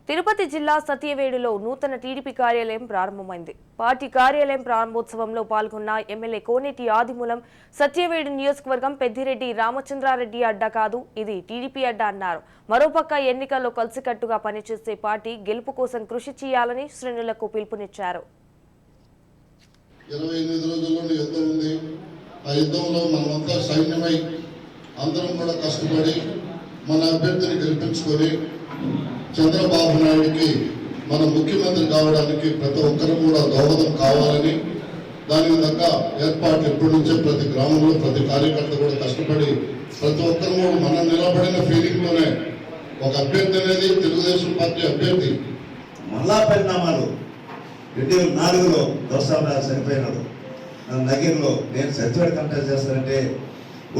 తిరుపతి జిల్లా సత్యవేడులో నూతన టీడీపీ కార్యాలయం ప్రారంభమైంది. పార్టీ కార్యాలయం ప్రారంభోత్సవంలో పాల్గొన్న ఎమ్మెల్యే కోనేటి ఆదిమూలం సత్యవేడు నియోజకవర్గం పెద్దిరెడ్డి రామచంద్రారెడ్డి అడ్డా కాదు, ఇది టీడీపీ అడ్డా అన్నారు. మరోపక్క ఎన్నికల్లో కలిసికట్టుగా పనిచేసే పార్టీ గెలుపు కోసం కృషి చేయాలని శ్రేణులకు పిలుపునిచ్చారు. 28 రోజుల్లోనే యుద్ధం ఉంది. ఆ యుద్ధంలో మనమంతా సైన్యమై అందరం కూడా కష్టపడి మన అభ్యర్థిని గెలిపించుకొని చంద్రబాబు నాయుడికి మన ముఖ్యమంత్రి కావడానికి ప్రతి ఒక్కరు కూడా దోహదం కావాలని దానికి తగ్గ ఏర్పాట్లు ఎప్పటి నుంచే ప్రతి గ్రామంలో ప్రతి కార్యకర్త కూడా కష్టపడి ప్రతి ఒక్కరు కూడా మనం నిలబడిన ఫీలింగ్లోనే ఒక అభ్యర్థి అనేది తెలుగుదేశం పార్టీ అభ్యర్థి. మళ్ళా పరిణామాలు 2004లో దోసారావు చనిపోయినాడు. నగిరిలో నేను సత్యవేడు కంటెస్ట్ చేస్తానంటే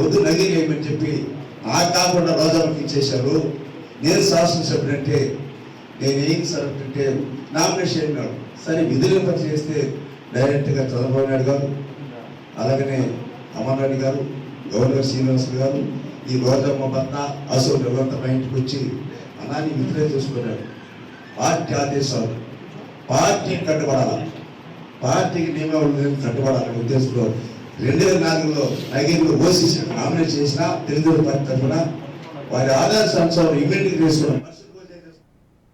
వద్దు నగిరి ఏమని చెప్పి నాకు కాకుండా రోజాలకు ఇచ్చేశారు. నేను శాసనసభ్యుడు అంటే నేను ఏం సార్ అంటే నామినేషన్ అయినాడు. సరే విధులు చేస్తే డైరెక్ట్గా చంద్రబాబు నాయుడు గారు, అలాగనే అమర్నాయుడు గారు, గవర్నర్ శ్రీనివాస్ గారు, ఈ రోజమ్మ భర్త అశోక్ రఘువంత మా ఇంటికి వచ్చి అన్నాన్ని విధులే చూసుకున్నాడు. పార్టీ ఆదేశాలు పార్టీని కట్టుబడాలి, పార్టీకి నియమావళి కట్టుబడాలనే ఉద్దేశంలో 2004లో నగిరిలో ఓసీసీ నామినేట్ చేసిన తెలుగుదేశం పార్టీ తరఫున వారి ఆదర్శాంశాలను ఇమ్యూనిటీ చేసుకోవడం